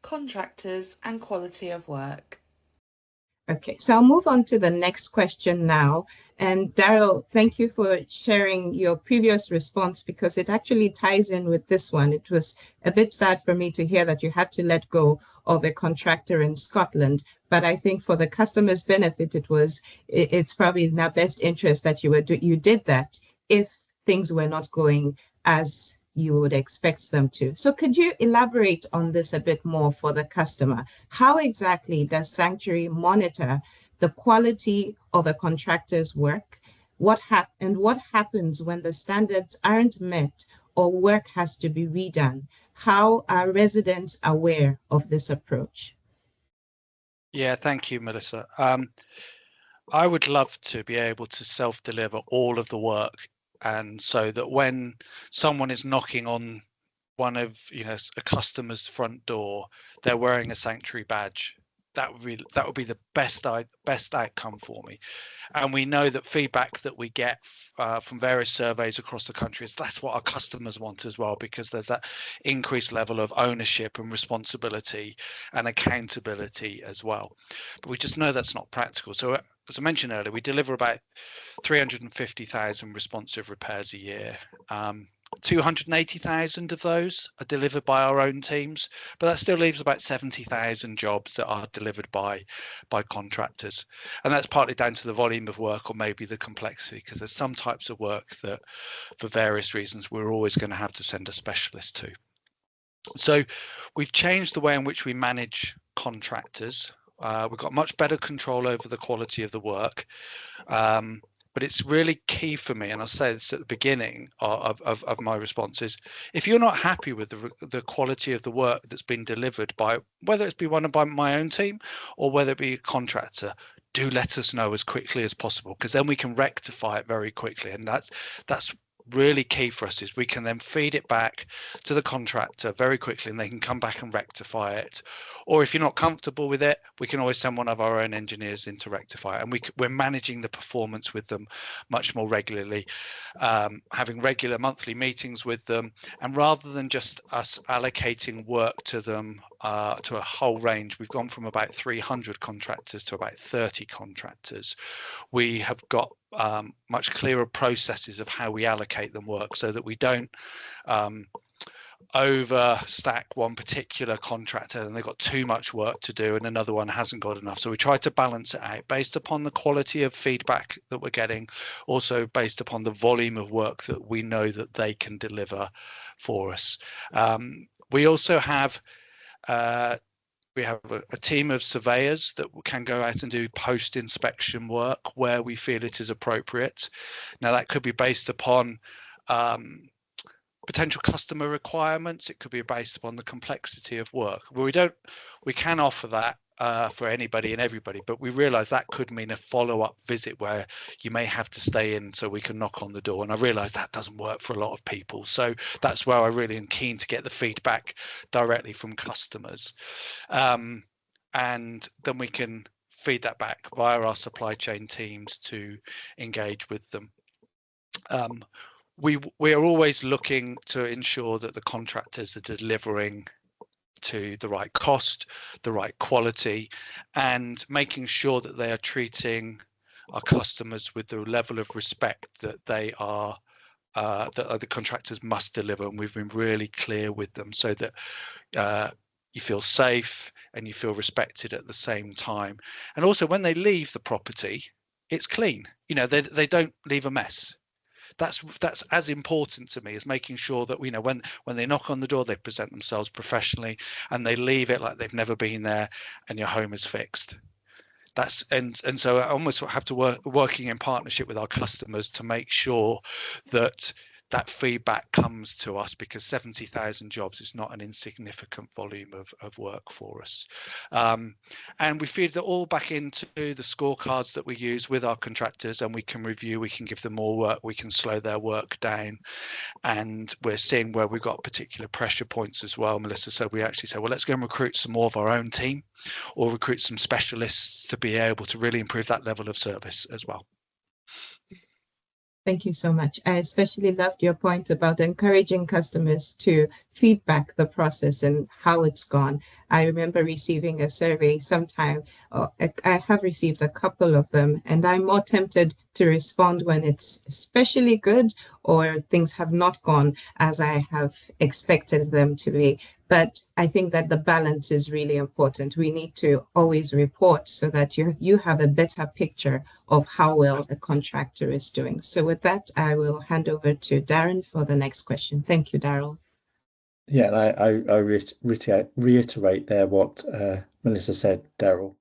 contractors and quality of work. Okay, so I'll move on to the next question now. And Daryl, thank you for sharing your previous response because it actually ties in with this one. It was a bit sad for me to hear that you had to let go of a contractor in Scotland, but I think for the customer's benefit, it's probably in our best interest that you did that if things were not going as you would expect them to. So could you elaborate on this a bit more for the customer? How exactly does Sanctuary monitor the quality of a contractor's work? What happens when the standards aren't met or work has to be redone? How are residents aware of this approach? Yeah, thank you, Melissa. I would love to be able to self-deliver all of the work, and so that when someone is knocking on one of a customer's front door, they're wearing a Sanctuary badge. That would be the best outcome for me. And we know that feedback that we get from various surveys across the country is that's what our customers want as well, because there's that increased level of ownership and responsibility and accountability as well. But we just know that's not practical. So as I mentioned earlier, we deliver about 350,000 responsive repairs a year. 280,000 of those are delivered by our own teams, but that still leaves about 70,000 jobs that are delivered by contractors, and that's partly down to the volume of work or maybe the complexity, because there's some types of work that for various reasons we're always going to have to send a specialist to. So we've changed the way in which we manage contractors. We've got much better control over the quality of the work. But it's really key for me, and I'll say this at the beginning of my responses. If you're not happy with the quality of the work that's been delivered by, whether it's be one by my own team or whether it be a contractor, do let us know as quickly as possible, because then we can rectify it very quickly. And that's really key for us, is we can then feed it back to the contractor very quickly and they can come back and rectify it. Or if you're not comfortable with it, we can always send one of our own engineers in to rectify it. And we're managing the performance with them much more regularly, having regular monthly meetings with them. And rather than just us allocating work to them, to a whole range, we've gone from about 300 contractors to about 30 contractors. We have got much clearer processes of how we allocate them work, so that we don't overstack one particular contractor and they've got too much work to do and another one hasn't got enough. So we try to balance it out based upon the quality of feedback that we're getting, also based upon the volume of work that we know that they can deliver for us. We also have a team of surveyors that can go out and do post-inspection work where we feel it is appropriate. Now, that could be based upon potential customer requirements. It could be based upon the complexity of work. But we can offer that for anybody and everybody, but we realize that could mean a follow-up visit where you may have to stay in so we can knock on the door, and I realize that doesn't work for a lot of people. So that's where I really am keen to get the feedback directly from customers, and then we can feed that back via our supply chain teams to engage with them. We are always looking to ensure that the contractors are delivering to the right cost, the right quality, and making sure that they are treating our customers with the level of respect that they are, that the contractors must deliver. And we've been really clear with them so that you feel safe and you feel respected at the same time. And also when they leave the property, it's clean. They don't leave a mess. That's as important to me as making sure that when they knock on the door, they present themselves professionally and they leave it like they've never been there and your home is fixed. And so I almost have to working in partnership with our customers to make sure that that feedback comes to us, because 70,000 jobs is not an insignificant volume of work for us. And we feed that all back into the scorecards that we use with our contractors, and we can review, we can give them more work, we can slow their work down. And we're seeing where we've got particular pressure points as well, Melissa. So we actually say, well, let's go and recruit some more of our own team or recruit some specialists to be able to really improve that level of service as well. Thank you so much. I especially loved your point about encouraging customers to feedback the process and how it's gone. I remember receiving a survey sometime. I have received a couple of them, and I'm more tempted to respond when it's especially good or things have not gone as I have expected them to be. But I think that the balance is really important. We need to always report so that you have a better picture of how well a contractor is doing. So with that, I will hand over to Darren for the next question. Thank you, Daryl. Yeah, and I reiterate there what Melissa said, Daryl.